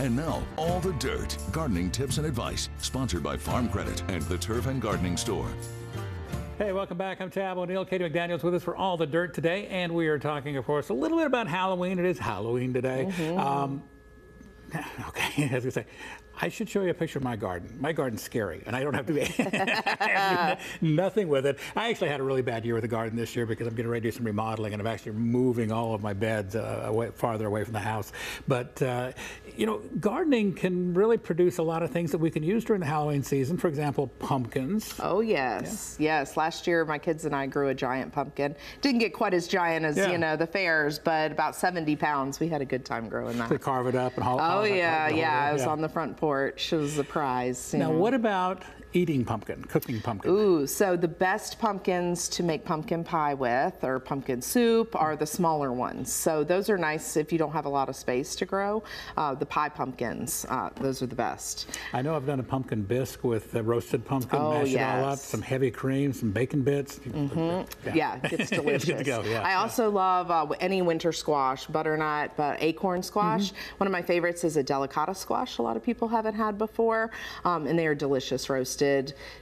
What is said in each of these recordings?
And now, All the Dirt, gardening tips and advice, sponsored by Farm Credit and the Turf and Gardening Store. Hey, welcome back. I'm Tab O'Neill. Katie McDaniel's with us for All the Dirt today, and we are talking, of course, a little bit about Halloween. It is Halloween today. Okay, as I say, I should show you a picture of my garden. My garden's scary, and I don't have to be nothing with it. I actually had a really bad year with the garden this year because I'm getting ready to do some remodeling, and I'm actually moving all of my beds farther away from the house. But, you know, gardening can really produce a lot of things that we can use during the Halloween season. For example, pumpkins. Oh, yes. Yeah. Yes. Last year, my kids and I grew a giant pumpkin. Didn't get quite as giant as, you know, the fairs, but about 70 pounds. We had a good time growing that. To carve it up and haul Oh, yeah. It was yeah. on the front porch. It was a prize. Now, what about eating pumpkin, cooking pumpkin? Ooh, so the best pumpkins to make pumpkin pie with or pumpkin soup are the smaller ones. So those are nice if you don't have a lot of space to grow. The pie pumpkins, those are the best. I know I've done a pumpkin bisque with roasted pumpkin, mash it all up, some heavy cream, some bacon bits. Yeah, it's delicious. It's good to go, yeah. I also love any winter squash, butternut, acorn squash. One of my favorites is a delicata squash. A lot of people haven't had before, and they are delicious roasted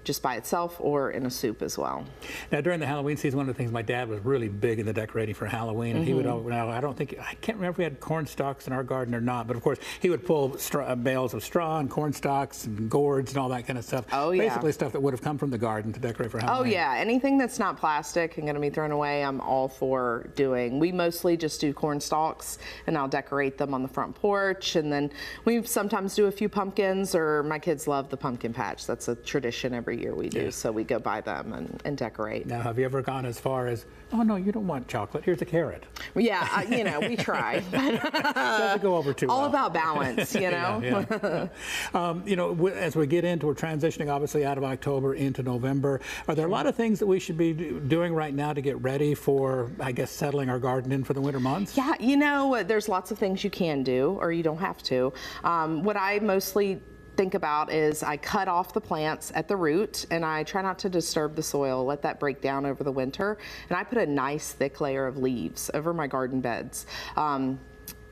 just by itself or in a soup as well. Now, during the Halloween season, one of the things, my dad was really big into decorating for Halloween, and he would, I can't remember if we had corn stalks in our garden or not, but of course he would pull bales of straw and corn stalks and gourds and all that kind of stuff. Oh, yeah. Basically stuff that would have come from the garden to decorate for Halloween. Oh, yeah. Anything that's not plastic and going to be thrown away, I'm all for doing. We mostly just do corn stalks, and I'll decorate them on the front porch, and then we sometimes do a few pumpkins, or my kids love the pumpkin patch. That's a tradition every year we do, so we go buy them and decorate. Now, have you ever gone as far as, oh no, you don't want chocolate, here's a carrot? Yeah, you know, we try. Doesn't go over too well. All about balance, you know? You know, as we get into, we're transitioning obviously out of October into November. Are there a lot of things that we should be doing right now to get ready for, I guess, settling our garden in for the winter months? Yeah, you know, there's lots of things you can do, or you don't have to. What I mostly think about is I cut off the plants at the root, and I try not to disturb the soil, let that break down over the winter, and I put a nice thick layer of leaves over my garden beds.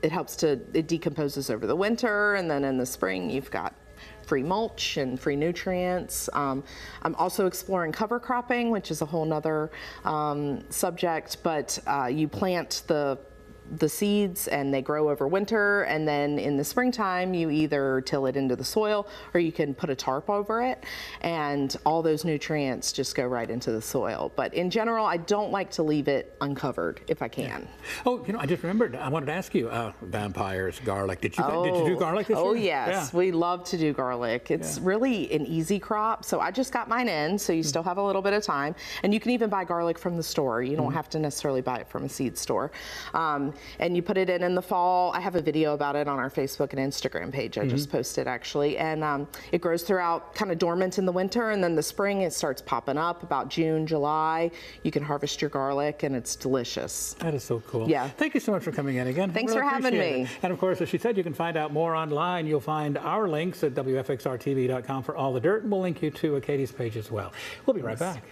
It decomposes over the winter, and then in the spring you've got free mulch and free nutrients. I'm also exploring cover cropping, which is a whole nother subject, but you plant the seeds and they grow over winter, and then in the springtime you either till it into the soil or you can put a tarp over it, and all those nutrients just go right into the soil. But in general, I don't like to leave it uncovered if I can. Oh, you know, I just remembered, I wanted to ask you, vampires, garlic. Did you do garlic this year? Oh, yes. We love to do garlic. It's really an easy crop. So I just got mine in, so you still have a little bit of time. And you can even buy garlic from the store. You don't have to necessarily buy it from a seed store. And you put it in the fall. I have a video about it on our Facebook and Instagram page. I just posted, actually. And it grows throughout, kind of dormant in the winter, and then the spring it starts popping up about June, July. You can harvest your garlic, and it's delicious. That is so cool. Yeah. Thank you so much for coming in again. Thanks for having me. And of course, as she said, you can find out more online. You'll find our links at WFXRTV.com for All the Dirt, and we'll link you to Katie's page as well. We'll be right back.